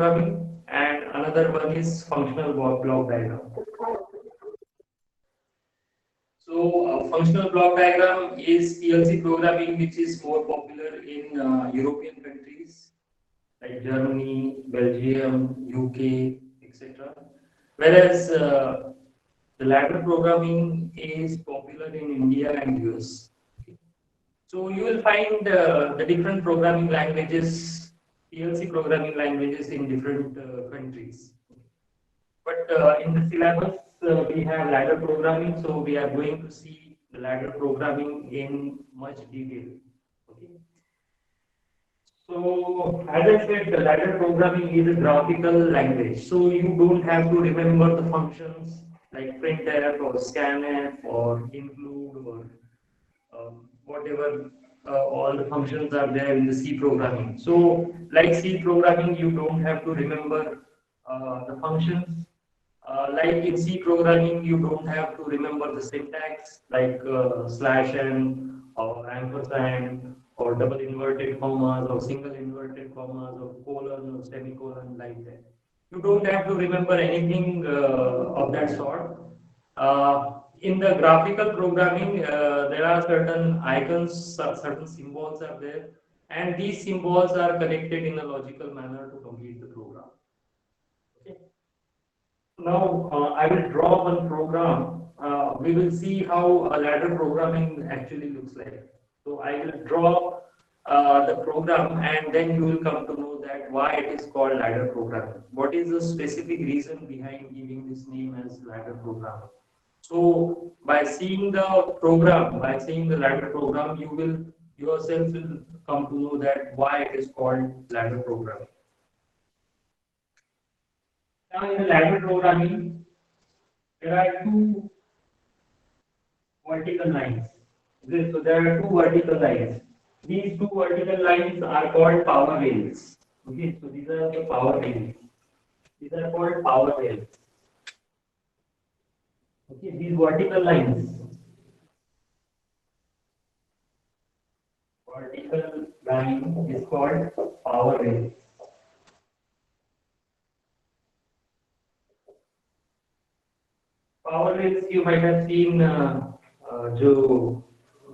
programming, and another one is functional block diagram. So, functional block diagram is PLC programming, which is more popular in European countries like Germany, Belgium, UK, etc. Whereas the ladder programming is popular in India and US. So you will find the different programming languages, PLC programming languages in different countries. But in the syllabus, we have ladder programming, so we are going to see the ladder programming in much detail. Okay. So, as I said, the ladder programming is a graphical language. So, you don't have to remember the functions like printf or scanf or include or whatever all the functions are there in the C programming. So, like C programming, you don't have to remember the functions. Like in C programming, you don't have to remember the syntax like slash n or ampersand or double inverted commas or single inverted commas or colon or semicolon like that. You don't have to remember anything of that sort. In the graphical programming, there are certain icons, certain symbols are there, and these symbols are connected in a logical manner to complete the program. Okay. Now, I will draw one program. We will see how a ladder programming actually looks like. So, I will draw the program, and then you will come to know that why it is called ladder programming. What is the specific reason behind giving this name as ladder programming? So, by seeing the program, by seeing the ladder program, you will yourself will come to know that why it is called ladder programming. Now, in the ladder programming, there are two vertical lines. So there are two vertical lines. These two vertical lines are called power rails. Okay, so these are the power rails. These are called power rails. Okay, these vertical lines. Vertical line is called power rail. Power rails you might have seen जो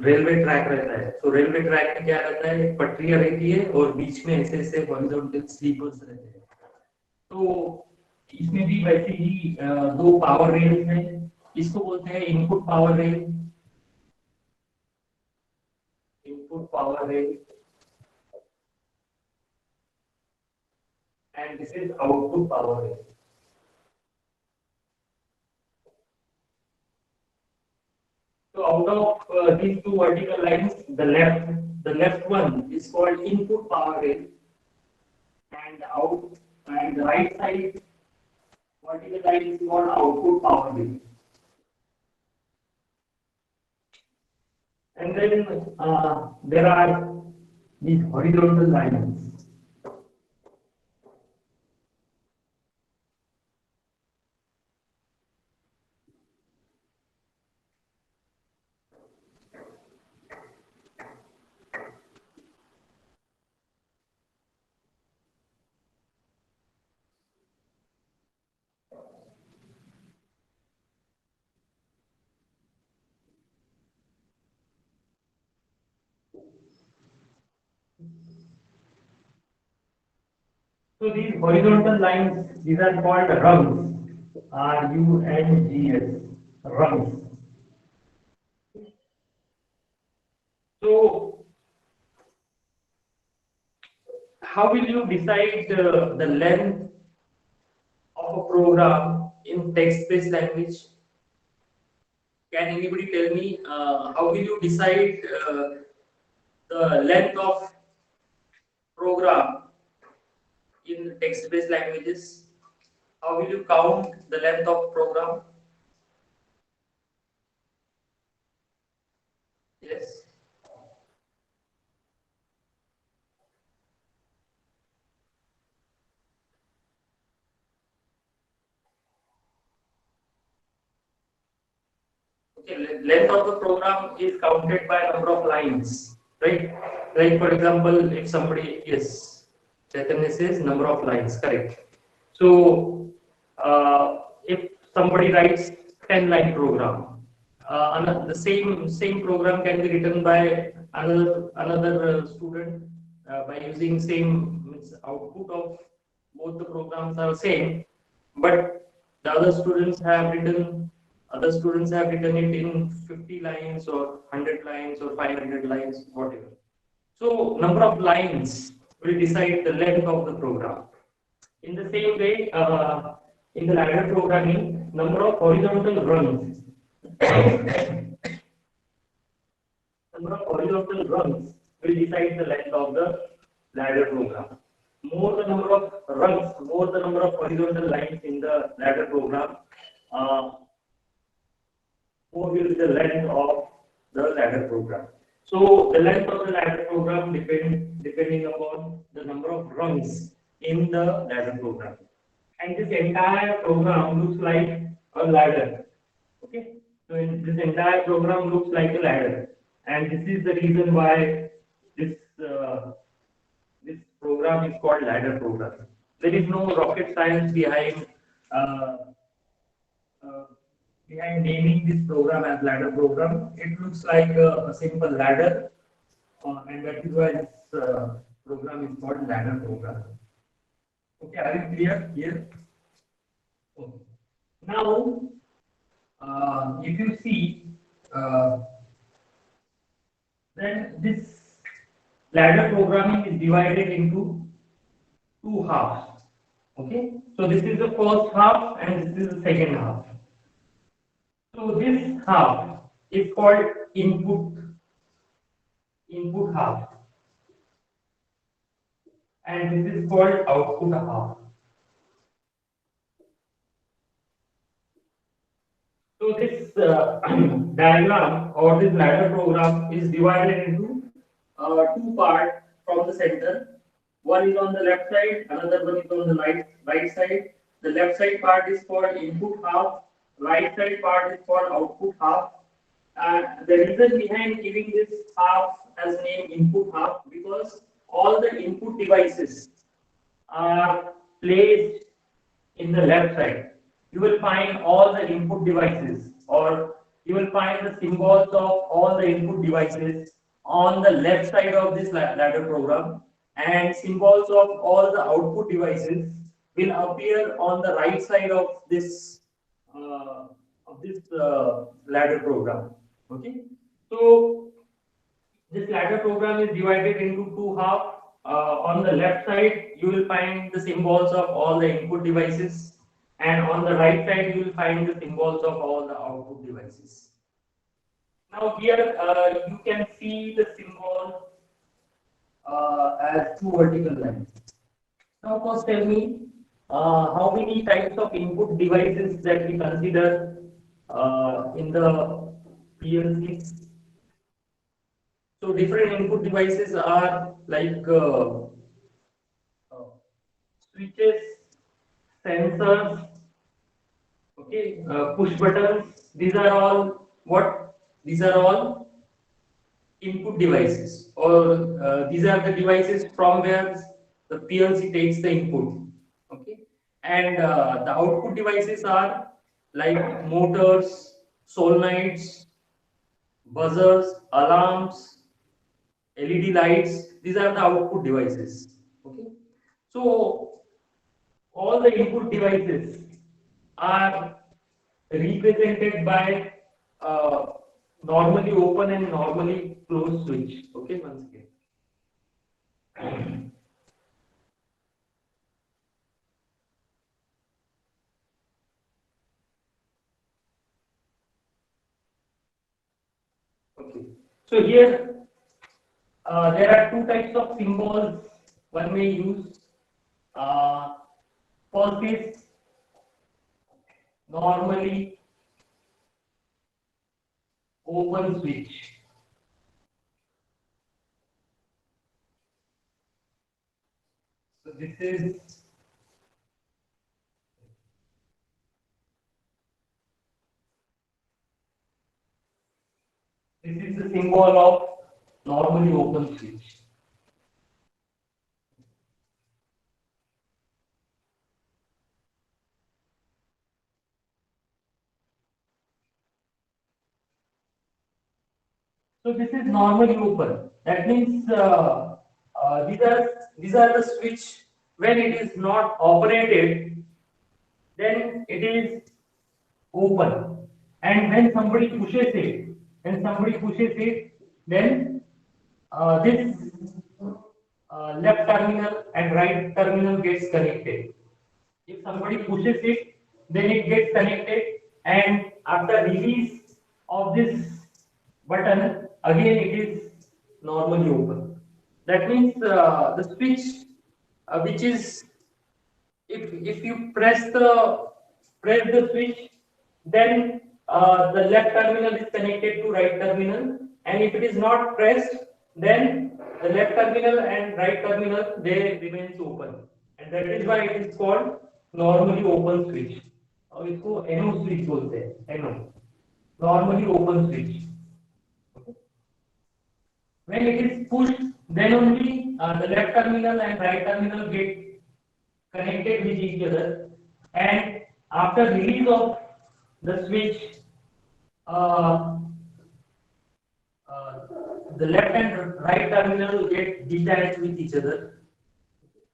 railway track रहता है, तो railway track में क्या रहता है, पटरियां रहती है और बीच में ऐसे ऐसे हॉरिजॉन्टल स्लीपर्स रहते हैं. तो इसमें भी वैसे ही दो पावर रेल्स हैं. इसको बोलते हैं input power rail, input power rail, and this is output power rail. So out of these two vertical lines, the left one is called input power rail, and the right side vertical line is called output power rail. And then there are these horizontal lines. So these horizontal lines, these are called rungs. RUNGS, rungs. So how will you decide the length of a program in text-based language? Can anybody tell me how will you decide the length of program in text-based languages? How will you count the length of program? Yes. Okay, length of the program is counted by number of lines, right? Like for example, if somebody, yes. Chaitanya says number of lines, correct. So if somebody writes 10-line program, the same program can be written by another student by using same means output of both the programs are same, but the other students have written it in 50 lines or 100 lines or 500 lines, whatever. So number of lines will decide the length of the program. In the same way, in the ladder programming, number of horizontal runs, number of horizontal runs will decide the length of the ladder program. More the number of runs, more the number of horizontal lines in the ladder program, uh, more will be the length of the ladder program. So the length of the ladder program depending upon the number of rungs in the ladder program. And this entire program looks like a ladder. Okay, so this entire program looks like a ladder, and this is the reason why this this program is called ladder program. There is no rocket science uh, uh, behind naming this program as ladder program. It looks like a simple ladder, and that is why this program is called ladder program. Okay, are you clear here? Okay. Now, if you see, uh, then this ladder programming is divided into two halves. Okay, so this is the first half and this is the second half. So this half is called input half, and this is called output half. So this diagram or this ladder program is divided into two parts from the center. One is on the left side, another one is on the right side. The left side part is called input half, right side part is called output half. The reason behind giving this half as name input half because all the input devices are placed in the left side. You will find all the input devices, or you will find the symbols of all the input devices on the left side of this ladder program, and symbols of all the output devices will appear on the right side uh, of this ladder program. Okay, so this ladder program is divided into two halves. On the left side, you will find the symbols of all the input devices, and on the right side, you will find the symbols of all the output devices. Now here you can see the symbol as two vertical lines. Now first tell me how many types of input devices that we consider in the PLCs. So different input devices are like uh, switches, sensors, okay, push buttons. These are all what? These are all input devices, or these are the devices from where the PLC takes the input. Okay, and the output devices are like motors, solenoids, buzzers, alarms, LED lights. These are the output devices. Okay, so all the input devices are represented by uh, normally open and normally closed switch. Okay, once again. Okay, so here there are two types of symbols one may use. Uh, First is normally open switch. So this is the symbol of normally open switch. So this is normally open. That means these are the switch when it is not operated, then it is open. And when somebody pushes it, then this left terminal and right terminal gets connected. If somebody pushes it, then it gets connected, and after release of this button, again it is normally open. That means the switch, which is if you press the switch, then the left terminal is connected to right terminal, and if it is not pressed, then the left terminal and right terminal they remains open, and that is why it is called normally open switch. और इसको NO switch बोलते हैं, NO, normally open switch. When it is pushed, then only the left terminal and right terminal get connected with each other, and after release of the switch, uh, uh, the left and right terminal get detached with each other.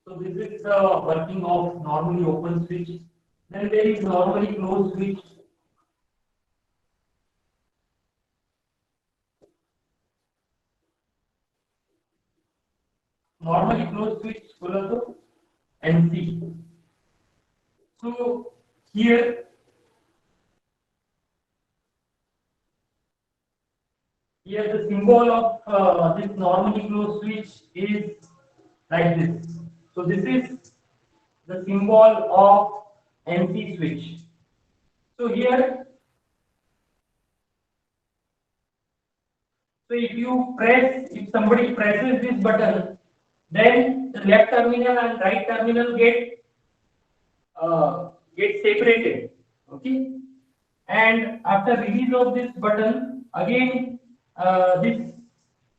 So this is the working of normally open switch. Then there is normally closed switch. Normally closed switch बोला तो NC. So here the symbol of this normally closed switch is like this. So this is the symbol of NC switch. So here, so if somebody presses this button, then the left terminal and right terminal get separated. Okay, and after release of this button, again this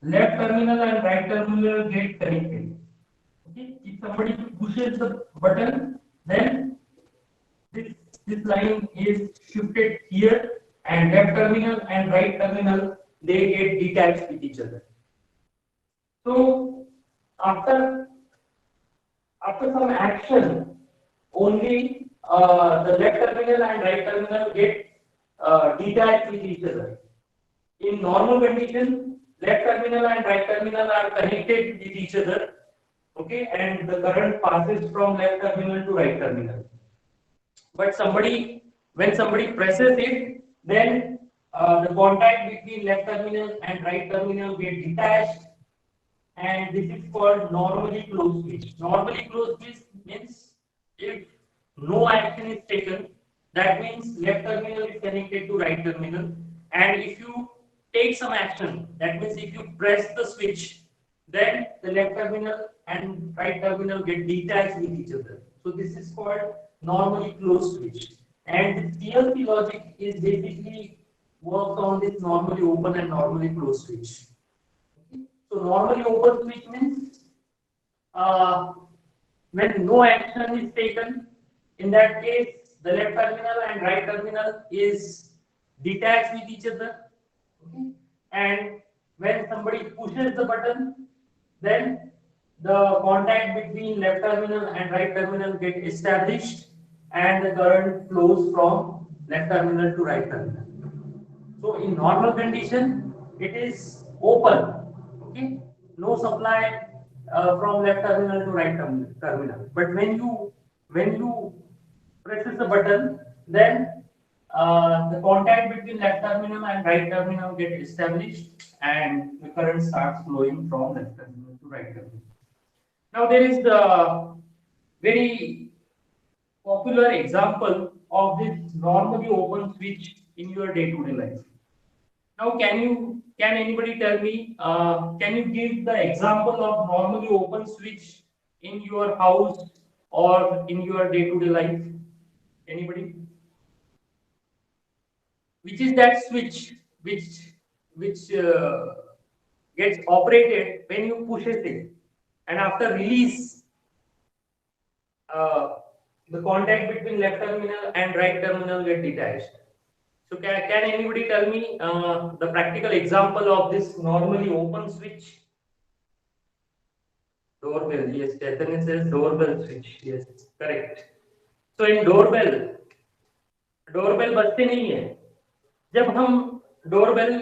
left terminal and right terminal get connected. Okay, if somebody pushes the button, then this this line is shifted here, and left terminal and right terminal they get detached with each other. So after some action, only the left terminal and right terminal get detached with each other. In normal condition, left terminal and right terminal are connected with each other. Okay, and the current passes from left terminal to right terminal. But when somebody presses it, then the contact between left terminal and right terminal get detached, and this is called normally closed switch. Normally closed switch means if no action is taken, that means left terminal is connected to right terminal, and if you take some action, that means if you press the switch, then the left terminal and right terminal get detached with each other. So this is called normally closed switch. And the PLC logic is basically works on this normally open and normally closed switch. So normally open switch means when no action is taken, in that case the left terminal and right terminal is detached with each other. Okay? And when somebody pushes the button, then the contact between left terminal and right terminal get established, and the current flows from left terminal to right terminal. So in normal condition, it is open. Okay, no supply from left terminal to right terminal. But when you presses the button, then the contact between left terminal and right terminal get established, and the current starts flowing from left terminal to right terminal. Now there is the very popular example of this normally open switch in your day-to-day life. Now, can anybody tell me? Can you give the example of normally open switch in your house or in your day-to-day life? Anybody? Which is that switch which gets operated when you push it, and after release, uh, the contact between left terminal and right terminal get detached. So can anybody tell me the practical example of this normally open switch? Doorbell, yes. Chaitanya says doorbell switch. Yes, correct. So in doorbell, doorbell बजते नहीं है। जब हम doorbell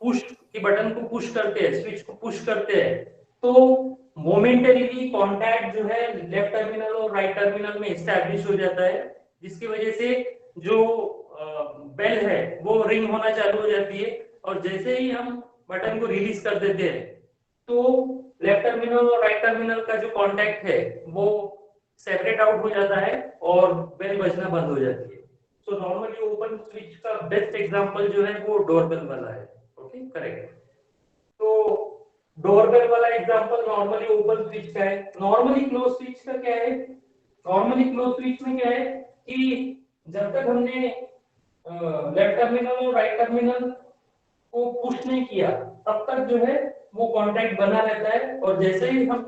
push की button को push करते हैं, switch को पुश करते हैं, तो मोमेंटरीली कॉन्टैक्ट जो है लेफ्ट टर्मिनल और राइट टर्मिनल में एस्टैब्लिश हो जाता है, जिसकी वजह से जो बेल है वो रिंग होना चालू हो जाती है। और जैसे ही हम बटन को रिलीज कर देते हैं, तो लेफ्ट टर्मिनल और राइट टर्मिनल का जो कॉन्टैक्ट है वो सेपरेट आउट हो जाता है और बेल बजना बंद हो जाती है। So normally open switch का बेस्ट एग्जांपल जो है वो डोरबेल वाला है। Okay, correct. तो डोरबेल वाला एग्जांपल नॉर्मली ओपन स्विच का है। नॉर्मली क्लोज स्विच का क्या है? नॉर्मली क्लोज स्विच में क्या है कि जब तक हमने लेफ्ट टर्मिनल और राइट टर्मिनल को पुश नहीं किया, तब तक जो है वो कांटेक्ट बना रहता है। और जैसे ही हम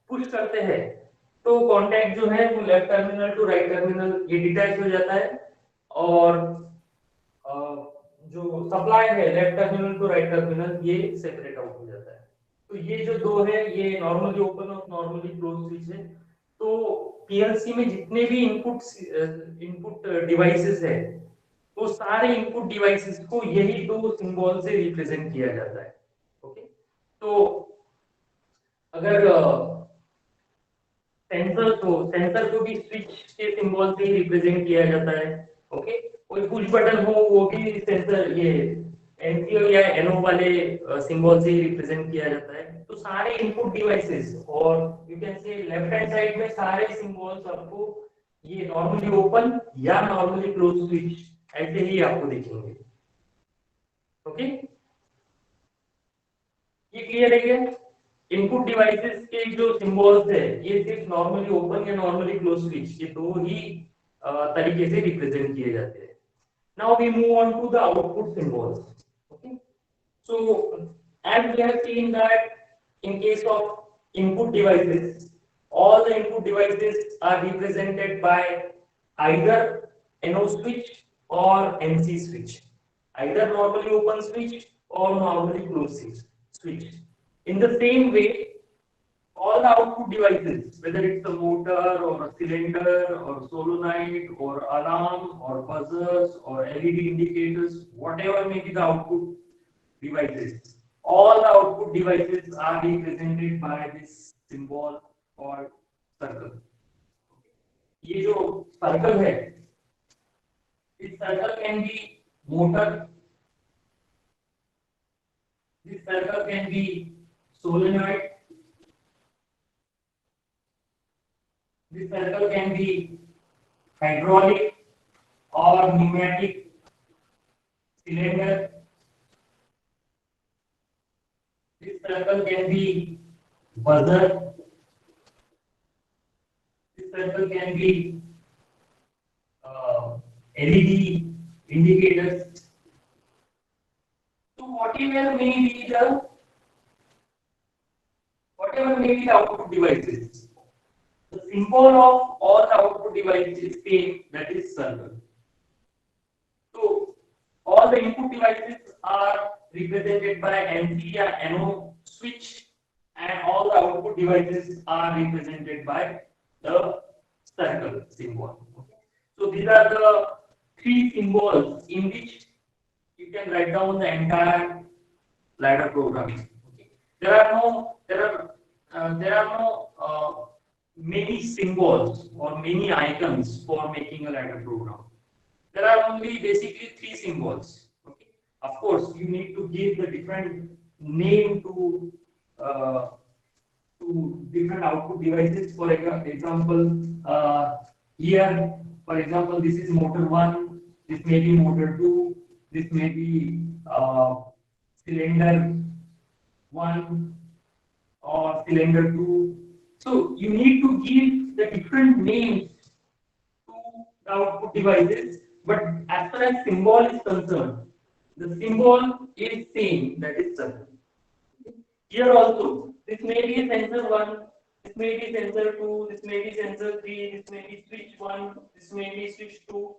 पुश करते हैं, तो कांटेक्ट जो है वो left terminal to right terminal ये डिटैच हो जाता है। और अ, जो सप्लाई है left terminal to right terminal ये सेपरेट आउट हो जाता है। तो ये जो दो है ये नॉर्मली ओपन और नॉर्मली क्लोज स्विच है। तो पीएलसी में जितने भी इनपुट डिवाइसेस है, तो सारे इनपुट डिवाइसेस को यही दो सिंबल से रिप्रेजेंट किया जाता है। ओके, तो अगर सेंसर को भी स्विच के सिंबल से ही रिप्रेजेंट किया जाता है। ओके, कोई पुश बटन हो वो भी सेंसर ये एनसीओ या एनओ वाले सिंबल से ही रिप्रेजेंट किया जाता है। तो सारे इनपुट डिवाइसेस और you can say left hand side में सारे सिंबल्स आपको ये नॉर्मली ओपन या नॉर्मली क्लोज स्विच ऐसे ही आपको दिखेंगे। ओके, ये क्लियर है क्या? इनपुट डिवाइसेस के जो सिंबल्स है ये सिर्फ नॉर्मली ओपन या नॉर्मली क्लोज स्विच ये दो ही तरीके से रिप्रेजेंट किए जाते हैं। Now we move on to the output symbols. Okay, so as we have seen that in case of input devices, all the input devices are represented by either NO switch or NC switch, either normally open switch or normally closed switch. In the same way, all the output devices, whether it's a motor or a cylinder or solenoid or alarm or buzzers or LED indicators, whatever may be the output devices, all the output devices are represented by this symbol called circle. ये जो circle है, this circle can be motor, this circle can be solenoid, this circle can be hydraulic or pneumatic cylinder. This circle can be buzzer. This circle can be LED indicators. So whatever may be the output devices, the symbol of all the output devices is same, that is circle. So all the input devices are represented by NC or NO switch, and all the output devices are represented by the circle symbol. Okay. So these are the three symbols in which you can write down the entire ladder programming. Okay. There are no many symbols or many icons for making a ladder program. There are only basically three symbols. Okay. Of course, you need to give the different name uh, to different output devices. For example, here, for example, this is motor 1, this may be motor 2, this may be cylinder 1 or cylinder 2. So you need to give the different names to the output devices, but as far as symbol is concerned, the symbol is same, that is circle. Here also, this may be sensor 1, this may be sensor 2, this may be sensor 3, this may be switch 1, this may be switch 2.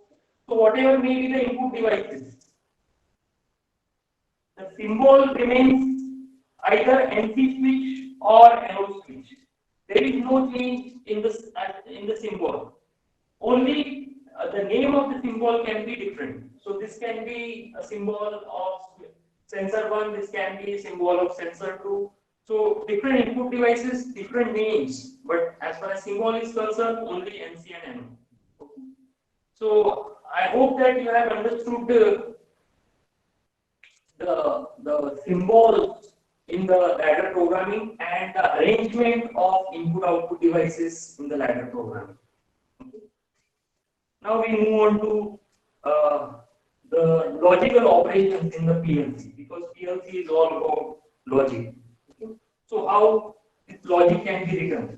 So whatever may be the input devices, the symbol remains either NC switch or NO switch. There is no change in the symbol. Only the name of the symbol can be different. So this can be a symbol of sensor 1, this can be a symbol of sensor 2. So different input devices, different names, but as far as symbol is concerned, only NC and NO. So I hope that you have understood the symbols in the ladder programming and the arrangement of input output devices in the ladder programming. Now we move on to the logical operations in the PLC, because PLC is all about logic. Okay. So how this logic can be written?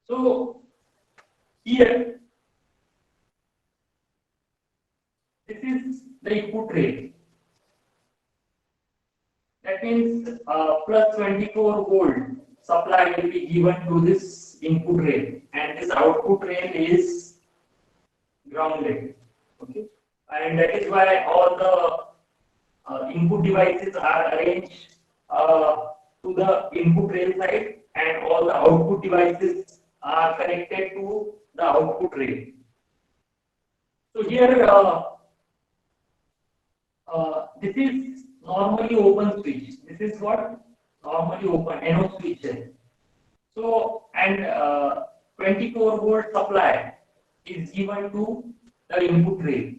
So here, this is the input rate. That means plus 24 volt supply will be given to this input rail, and this output rail is grounded. Okay, and that is why all the input devices are arranged to the input rail side, and all the output devices are connected to the output rail. So here, this is normally open switch. This is what normally open NO switch is. So, and 24 volt supply is given to the input rail.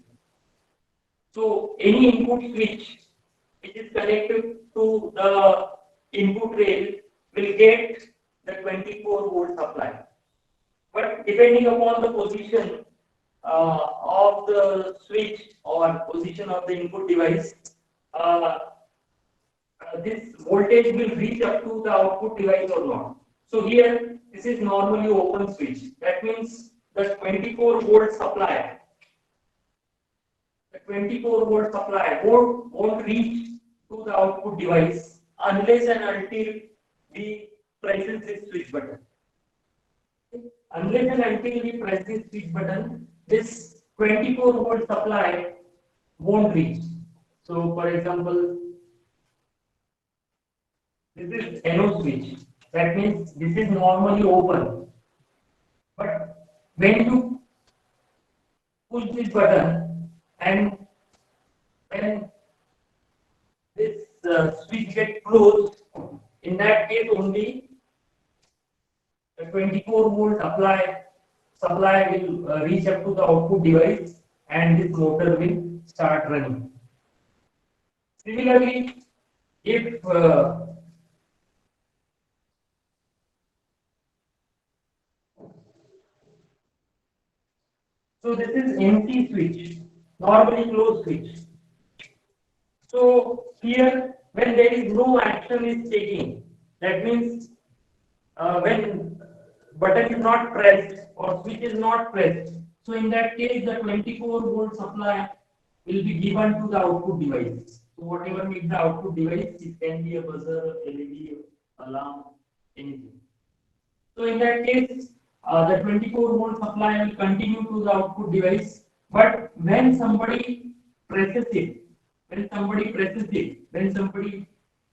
So any input switch which is connected to the input rail will get the 24 volt supply. But depending upon the position of the switch or position of the input device, this voltage will reach up to the output device or not. So here, this is normally open switch. That means the 24 volt supply, won't reach to the output device unless and until we press this switch button. Unless and until we press this switch button, this 24 volt supply won't reach. So, for example, this is NO switch. That means this is normally open. But when you push this button and when this switch gets closed, in that case only the 24 volt supply will reach up to the output device, and this motor will start running. Similarly, if so this is empty switch, normally closed switch. So here, when there is no action is taking, that means when button is not pressed or switch is not pressed, so in that case the 24 volt supply will be given to the output device. So whatever makes the output device, it can be a buzzer, LED, alarm, anything. So in that case, the 24 volt supply will continue to the output device, but when somebody presses it, when somebody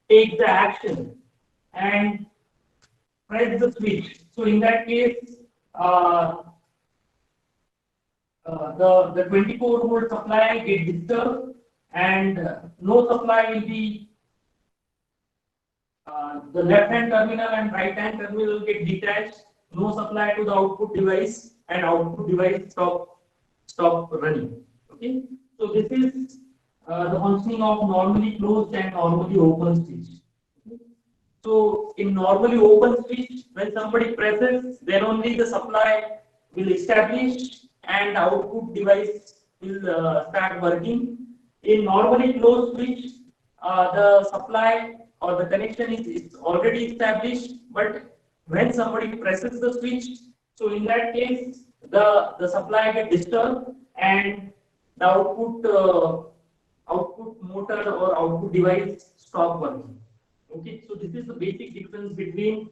takes the action and press the switch, so in that case, the 24 volt supply gets disturbed, and no supply will be The left hand terminal and right hand terminal will get detached, no supply to the output device, and output device stop running. Okay, so this is the functioning of normally closed and normally open switch. Okay? So in normally open switch, when somebody presses, then only the supply will establish and output device will start working. In normally closed switch, the supply or the connection is already established, but when somebody presses the switch, so in that case, the supply get disturbed and the output motor or output device stop working. Okay, so this is the basic difference between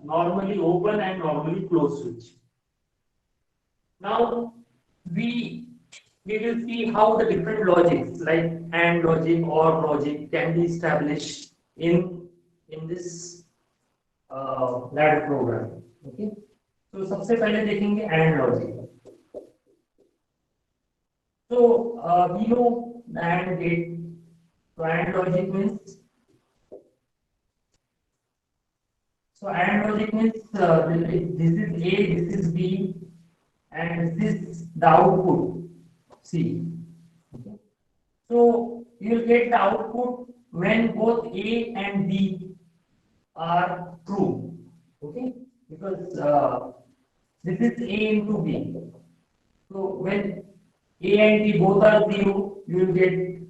normally open and normally closed switch. Now we we will see how the different logics like AND logic or logic can be established in this ladder program. Okay, so सबसे पहले देखेंगे AND logic. So we know the AND gate. So AND logic means AND logic means this is A, this is B, and this is the output C. Okay. So you will get the output when both A and B are true. Okay, because this is A into B. So when A and B both are 0, you will get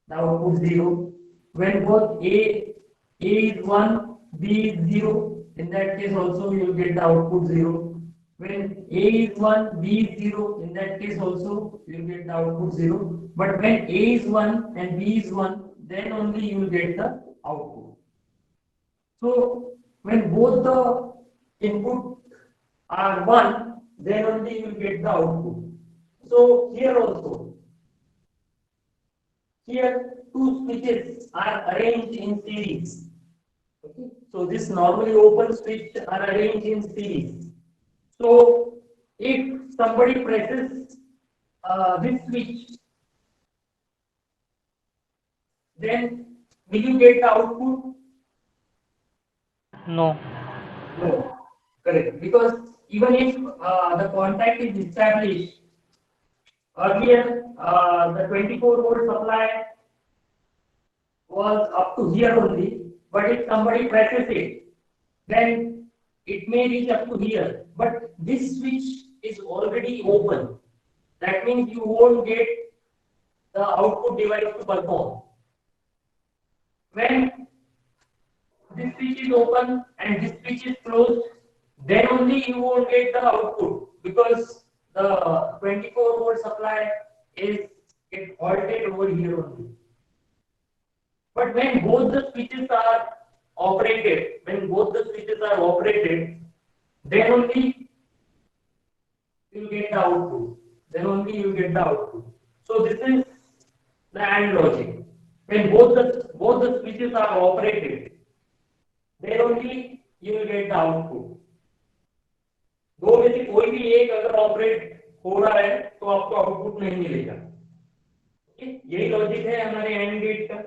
the output 0. When both A is 1, B is 0, in that case also you will get the output 0. When A is 1, B is 0, in that case also you will get the output 0. But when A is 1 and B is 1, then only you will get the output. So when both the input are 1, then only you will get the output. So here also, here two switches are arranged in series. Okay. So this normally open switch are arranged in series. So if somebody presses this switch, then will you get the output? No. No. Correct. Because even if the contact is established, earlier the 24-volt supply was up to here only, but if somebody presses it, then it may reach up to here. But this switch is already open. That means you won't get the output device to perform. When this switch is open and this switch is closed, then only you won't get the output because the 24-volt supply is halted over here only. But when both the switches are operated, then only you will get the output. So this is the AND logic. When both the switches are operated, then only you will get the output. दो में से कोई भी एक अगर operate हो रहा है तो आपको आउटपुट नहीं मिलेगा. यही लॉजिक है हमारे एंड गेट का.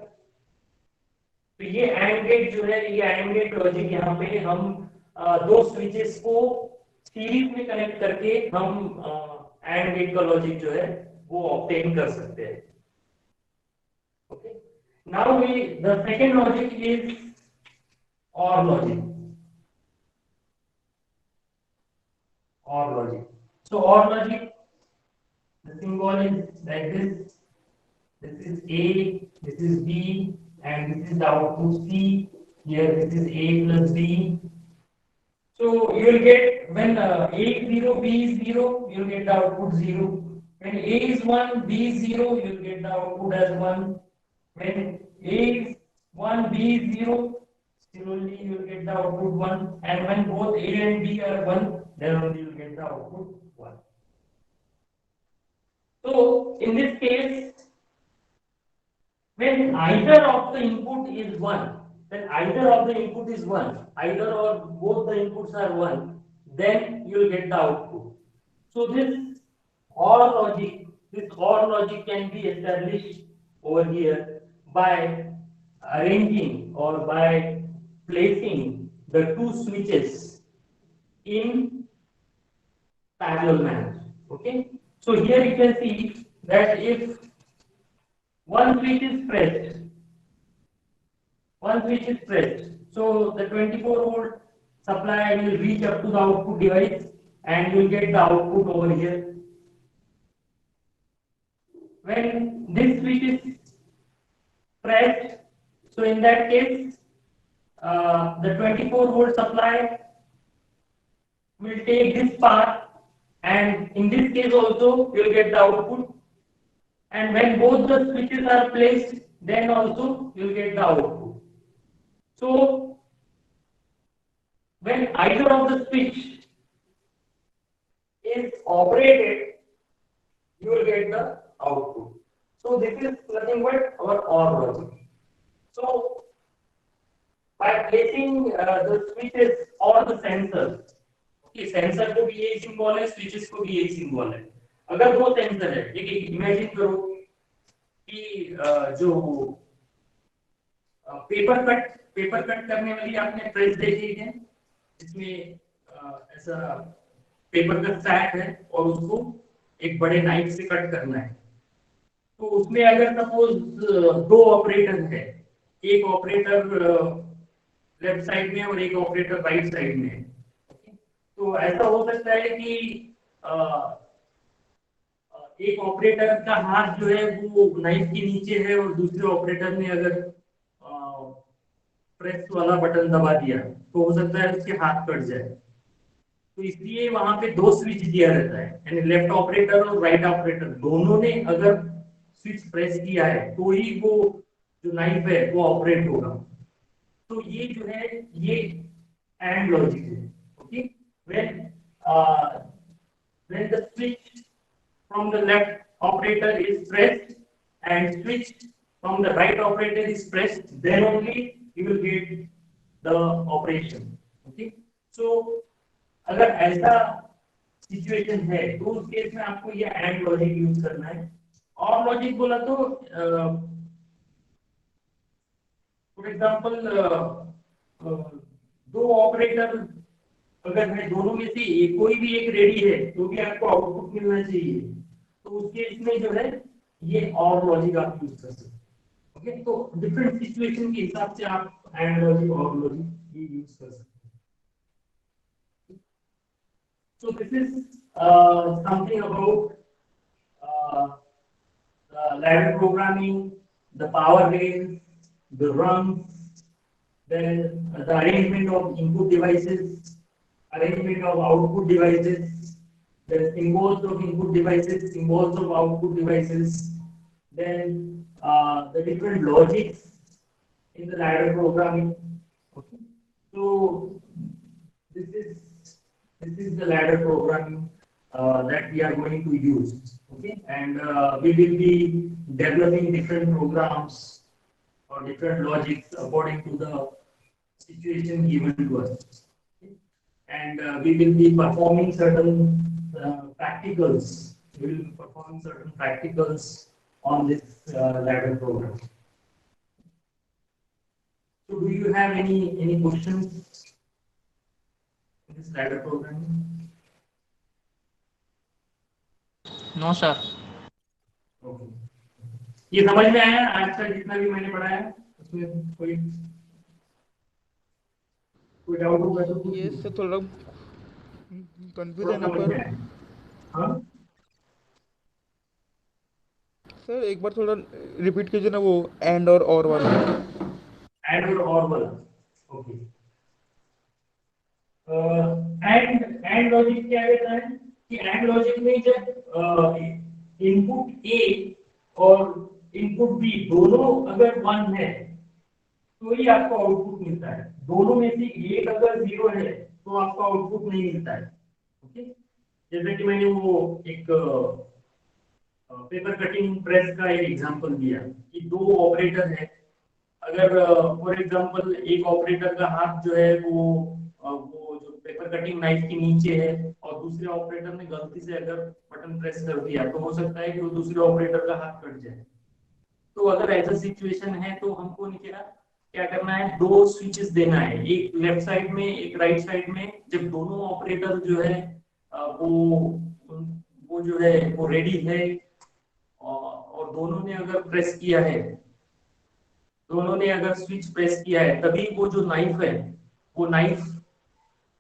तो ये एंड गेट जो है, ये एंड गेट लॉजिक यहाँ पे हम दो स्विचेस को सीरीज में कनेक्ट करके हम एंड गेट का लॉजिक जो है वो ऑब्टेन कर सकते हैं. Okay, now we the second logic is or logic. Or logic. So or logic, the symbol is like this. This is A, this is B, and this is the output C. Here this is A plus B. So you will get when A is 0, B is 0, you will get the output 0. When A is 1, B is 0, you will get the output as 1. When A is 1, B is 0, still only you will get the output 1. And when both A and B are 1, then only you will get the output 1. So in this case, when either of the input is 1, either or both the inputs are 1, then you will get the output. So this OR logic can be established over here by arranging or by placing the two switches in parallel manner. Okay. So here you can see that if one switch is pressed, so the 24-volt supply will reach up to the output device and you will get the output over here. When this switch is pressed, so in that case, the 24-volt supply will take this path, and in this case also you will get the output. And when both the switches are placed, then also you will get the output. So when either of the switch is operated, you will get the output. So this is nothing but our OR logic. So by placing the switches or the sensors, okay, sensor को भी यही symbol है, switches को भी यही symbol है. अगर दो सेंसर है, एक इमेजिन करो कि जो पेपर कट करने वाली आपने प्रेस देखी है, इसमें ऐसा पेपर का सैक है और उसको एक बड़े नाइफ से कट करना है. तो उसमें अगर सपोज दो ऑपरेटर है, एक ऑपरेटर लेफ्ट साइड में और एक ऑपरेटर राइट साइड में है, तो ऐसा हो सकता है कि एक ऑपरेटर का हाथ जो है वो नाइफ के नीचे है और दूसरे ऑपरेटर ने अगर प्रेस वाला बटन दबा दिया तो हो सकता है उसके हाथ कट जाए. तो इसलिए वहां पे दो स्विच दिया रहता है, यानी लेफ्ट ऑपरेटर और राइट ऑपरेटर दोनों ने अगर स्विच प्रेस किया है तो ही वो जो नाइफ है वो ऑपरेट होगा. तो ये जो है ये एंड लॉजिक है. Okay. When the switch from the left operator is pressed and switch from the right operator is pressed, then only you will get the operation. Okay. So अगर ऐसा सिचुएशन है तो उस केस में आपको ये and logic use करना है. और लॉजिक बोला तो फॉर एग्जांपल दो ऑपरेटर अगर है, दोनों में से कोई भी एक रेडी है तो भी आपको आउटपुट मिलना चाहिए. तो उस केस में जो है ये और लॉजिक आप यूज कर सकते हैं. ओके. तो डिफरेंट सिचुएशन के हिसाब से आप एंड लॉजिक और लॉजिक ये यूज कर सकते हैं. So this is something about the ladder programming, the power rails, the rungs, then the arrangement of input devices, arrangement of output devices, the symbols of input devices, symbols of output devices, then the different logics in the ladder programming. Okay. So this is the ladder programming that we are going to use. Okay. And we will be developing different programs or different logics according to the situation given to us. Okay. And we will be performing certain practicals. We will be performing certain practicals on this ladder program. So do you have any questions in this ladder programming? No sir. Okay. ये समझ में आया आज तक जितना भी मैंने पढ़ाया उसमें कोई डाउट होगा तो ये से थोड़ा कंफ्यूजन है पर हाँ सर एक बार थोड़ा रिपीट कीजिए ना वो एंड और वाला. एंड और वाला. ओके. एंड लॉजिक क्या कहता है कि एंड लॉजिक में जब इनपुट ए और इनपुट बी दोनों अगर 1 है तो ही आपको आउटपुट मिलता है. दोनों में से एक अगर 0 है तो आपको आउटपुट नहीं मिलता है. ओके. जैसे कि मैंने वो एक पेपर कटिंग प्रेस का एक एग्जांपल दिया कि दो ऑपरेटर है. अगर फॉर एग्जांपल एक ऑपरेटर का हाथ जो है वो जो पेपर कटिंग नाइफ के नीचे है और दूसरे ऑपरेटर ने गलती से अगर बटन प्रेस कर दिया तो हो सकता है कि वो दूसरे ऑपरेटर का हाथ कट जाए. तो अगर ऐसा सिचुएशन है तो हमको नीचे ना क्या करना है, दो स्विचेस देना है, एक लेफ्ट साइड में एक राइट साइड में। जब दोनों ऑपरेटर जो है वो जो है वो रेडी है, और दोनों ने अगर प्रेस किया है, दोनों ने अगर स्विच प्रेस किया है, तभी वो जो नाइफ है वो नाइफ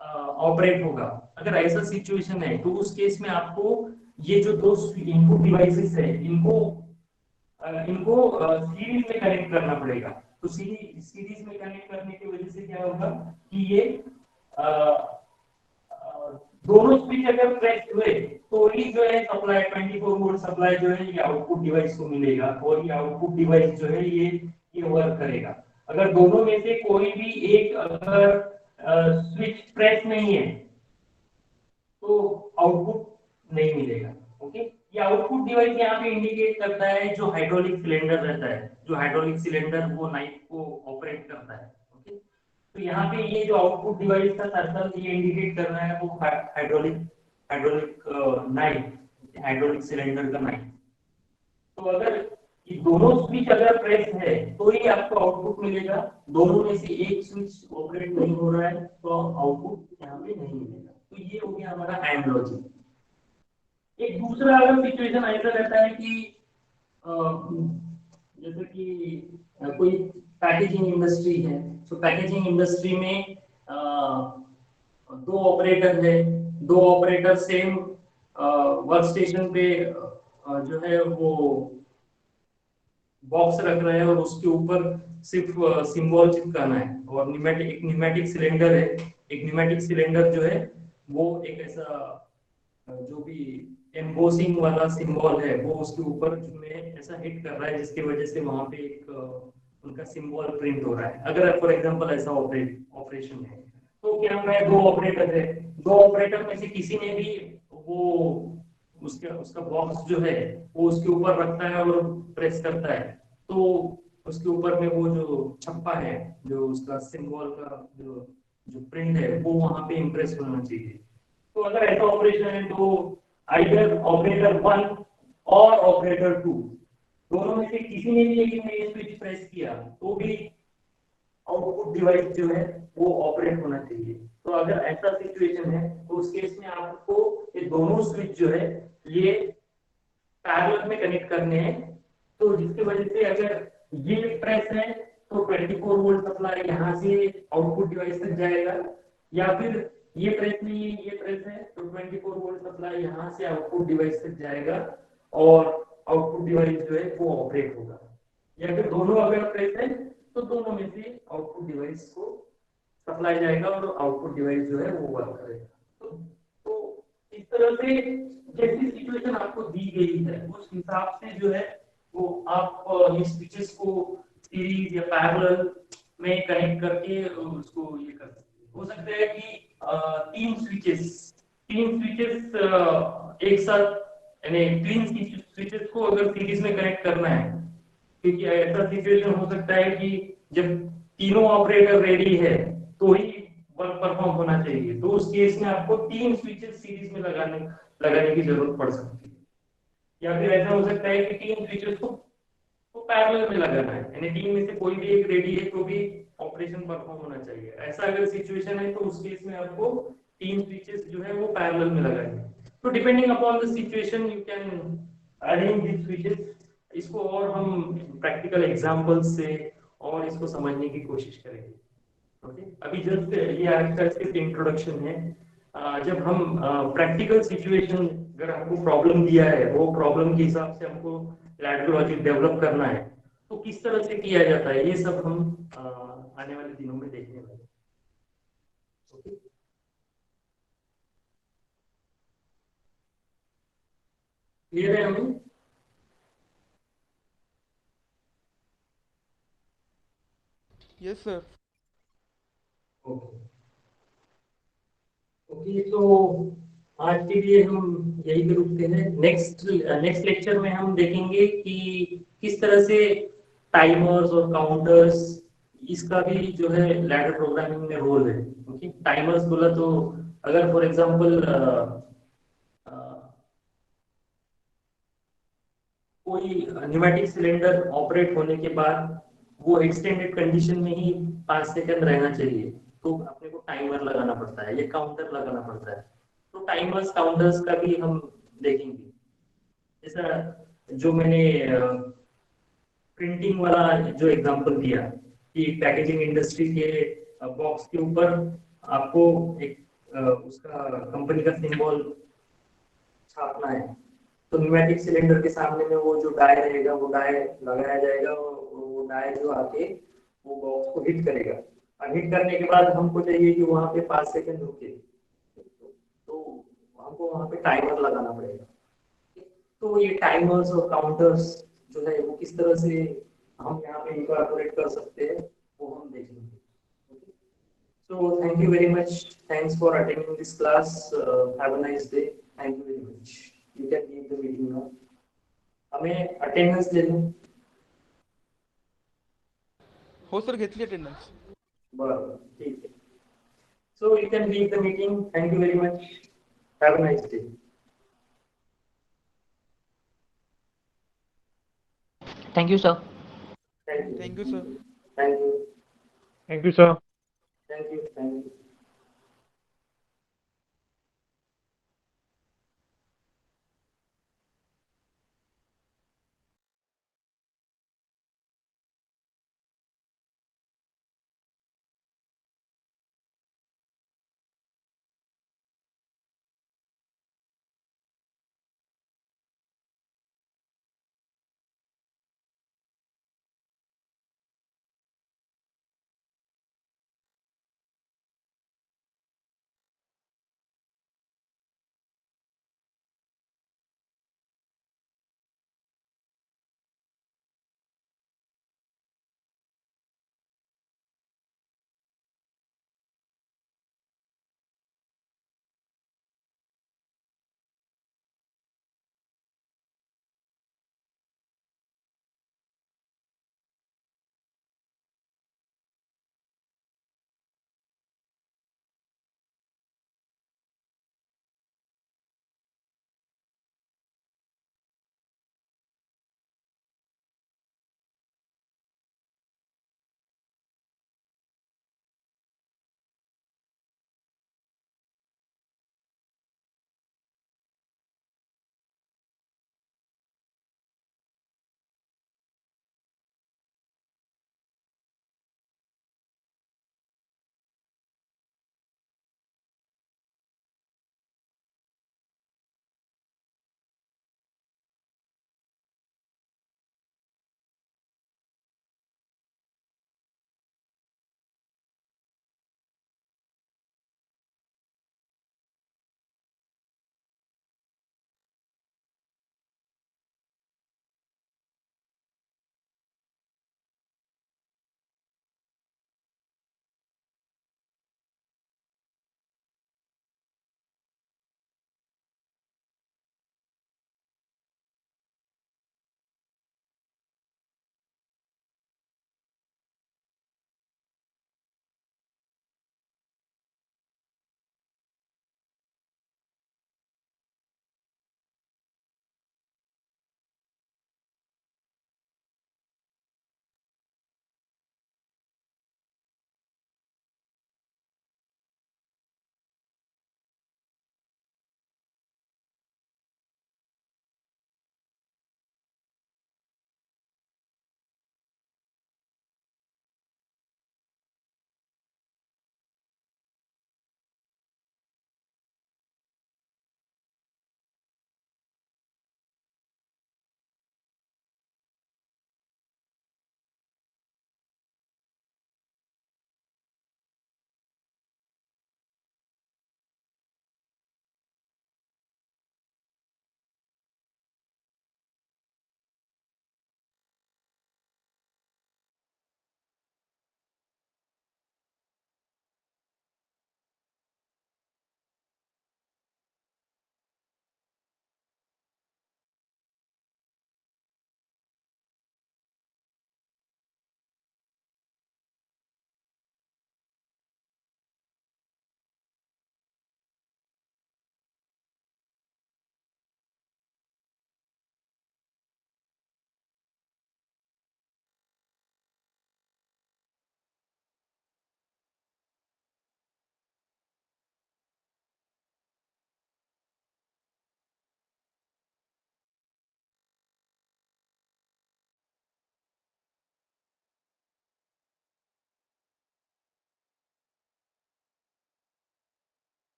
ऑपरेट होगा। अगर ऐसा सिचुएशन है तो उस केस में आपको ये जो दो इनपुट डिवाइसेस है इनको सीरीज में कनेक्ट करना पड़ेगा। तो सीरीज में कनेक्ट करने की वजह से क्या होगा कि ये अ, अ, दोनों स्विच अगर प्रेस हुए तो ही जो है सप्लाई 24 वोल्ट सप्लाई जो है ये आउटपुट डिवाइस को मिलेगा, और ये आउटपुट डिवाइस जो है ये वर्क करेगा। अगर दोनों में से कोई भी एक अगर स्विच प्रेस नहीं है तो आउटपुट नहीं मिलेगा। ओके, ये आउटपुट डिवाइस यहाँ पे इंडिकेट करता है जो हाइड्रोलिक सिलेंडर रहता है, जो हाइड्रोलिक सिलेंडर वो नाइफ को ऑपरेट करता है। ओके, तो यहाँ पे ये जो आउटपुट डिवाइस का सर्कल ये इंडिकेट कर रहा है वो hydraulic hydraulic knife, hydraulic cylinder का नाइफ। तो अगर ये दोनों स्विच अगर प्रेस है तो ही आपको आउटपुट मिलेगा। दोनों में से एक स्विच ऑपरेट नहीं हो रहा है तो आउटपुट यहाँ पे नहीं मिलेगा। तो ये हो गया हमारा एंड लॉजिक। एक दूसरा अगर सिचुएशन ऐसा रहता है कि अ, जैसे कि कोई पैकेजिंग इंडस्ट्री है, तो पैकेजिंग इंडस्ट्री में दो ऑपरेटर है, दो ऑपरेटर सेम वर्क स्टेशन पे जो है वो बॉक्स रख रहे हैं और उसके ऊपर सिर्फ सिंबल चिपकाना है। और न्यूमेटिक सिलेंडर है, एक न्यूमेटिक सिलेंडर जो है वो एक ऐसा जो भी एम्बोसिंग वाला सिंबल है वो उसके ऊपर में ऐसा हिट कर रहा है जिसकी वजह से वहां पे एक उनका सिंबल प्रिंट हो रहा है। अगर फॉर एग्जांपल ऐसा ऑपरेशन है तो क्या होगा, दो ऑपरेटर है, दो ऑपरेटर में से किसी ने भी वो उसका उसका बॉक्स जो है वो उसके ऊपर रखता है और प्रेस करता है, तो उसके ऊपर में वो जो छप्पा है, जो उसका सिंबल का जो जो प्रिंट है वो वहां पे इम्प्रेस होना चाहिए। तो अगर ऐसा ऑपरेशन है तो आइदर ऑपरेटर 1 और ऑपरेटर 2 दोनों में से किसी ने भी एक ने स्विच प्रेस किया तो भी आउटपुट डिवाइस जो है वो ऑपरेट होना चाहिए। तो अगर ऐसा सिचुएशन है तो उस केस में आपको ये दोनों स्विच जो है ये पैरेलल में कनेक्ट करने हैं। तो जिसकी वजह से अगर ये प्रेस है तो 24 वोल्ट सप्लाई यहाँ से आउटपुट डिवाइस तक जाएगा, या फिर ये प्रेस नहीं है ये प्रेस है तो 24 वोल्ट सप्लाई यहाँ से आउटपुट डिवाइस तक जाएगा और आउटपुट डिवाइस जो है वो ऑपरेट होगा। या फिर दोनों अगर प्रेस है तो दोनों में से आउटपुट डिवाइस को सप्लाई जाएगा और आउटपुट डिवाइस जो है वो वर्क करेगा। तो इस तरह से जैसी सिचुएशन आपको दी गई है उस हिसाब से जो है वो आप ये स्विचेस को सीरीज या पैरेलल में कनेक्ट करके उसको ये कर सकते हैं। हो सकता है कि तीन स्विचेस एक साथ, यानी तीन स्विचेस को अगर सीरीज में कनेक्ट करना है, क्योंकि ऐसा सिचुएशन हो सकता है कि जब तीनों ऑपरेटर रेडी है तो ही वर्क परफॉर्म होना चाहिए। तो उस केस में आपको तीन स्विचेस सीरीज में लगाने की जरूरत पड़ सकती है। या फिर ऐसा हो सकता है कि तीन स्विचेस को पैरेलल में लगाना है, यानी तीन में से कोई भी एक रेडी है तो भी ऑपरेशन परफॉर्म होना चाहिए। ऐसा अगर सिचुएशन है तो उस केस में आपको तीन स्विचेस जो है वो पैरेलल में लगाएंगे। तो depending upon the situation you can arrange this switches. इसको और हम प्रैक्टिकल एग्जांपल्स से और इसको समझने की कोशिश करेंगे। ओके, अभी जस्ट ये आज का सिर्फ इंट्रोडक्शन है। जब हम प्रैक्टिकल सिचुएशन, अगर हमको प्रॉब्लम दिया है वो प्रॉब्लम के हिसाब से हमको लैडर लॉजिक डेवलप करना है तो किस तरह से किया जाता है ये सब हम आने वाले दिनों में देखने वाले हैं। ओके, क्लियर है हमें? Yes sir. ओके ओके, तो आज के लिए हम यही पे रुकते हैं। नेक्स्ट लेक्चर में हम देखेंगे कि किस तरह से टाइमर्स और काउंटर्स, इसका भी जो है लैडर प्रोग्रामिंग में रोल है। ओके, टाइमर्स बोला तो अगर फॉर एग्जांपल कोई न्यूमेटिक सिलेंडर ऑपरेट होने के बाद वो एक्सटेंडेड कंडीशन में ही 5 सेकंड रहना चाहिए, तो अपने को टाइमर लगाना पड़ता है, ये काउंटर लगाना पड़ता है। तो टाइमर्स काउंटर्स का भी हम देखेंगे। जैसा जो मैंने प्रिंटिंग वाला जो एग्जांपल दिया कि पैकेजिंग इंडस्ट्री के बॉक्स के ऊपर आपको एक उसका कंपनी का सिंबल छापना है, तो न्यूमेटिक सिलेंडर के सामने में वो जो डाई रहेगा वो डाई लगाया जाएगा, और वो डाई जो आके वो बॉक्स को हिट करेगा, और हिट करने के बाद हमको चाहिए कि वहां पे 5 सेकंड रुके, तो हमको वहां पे टाइमर लगाना पड़ेगा। तो ये टाइमर्स और काउंटर्स जो है वो किस तरह से हम यहाँ पे इनकॉर्पोरेट कर सकते हैं वो हम देखेंगे। So thank you very much. Thanks for attending this class. Have a nice day. Thank you very much. You can leave the meeting now. हमें attendance ले लो। हो सर, घेतली अटेंडन्स। बरं, ठीक है। So you can leave the meeting. Thank you very much. Have a nice day. Thank you, sir. Thank you. Thank you sir. Thank you. Thank you, sir. Thank you. Thank you.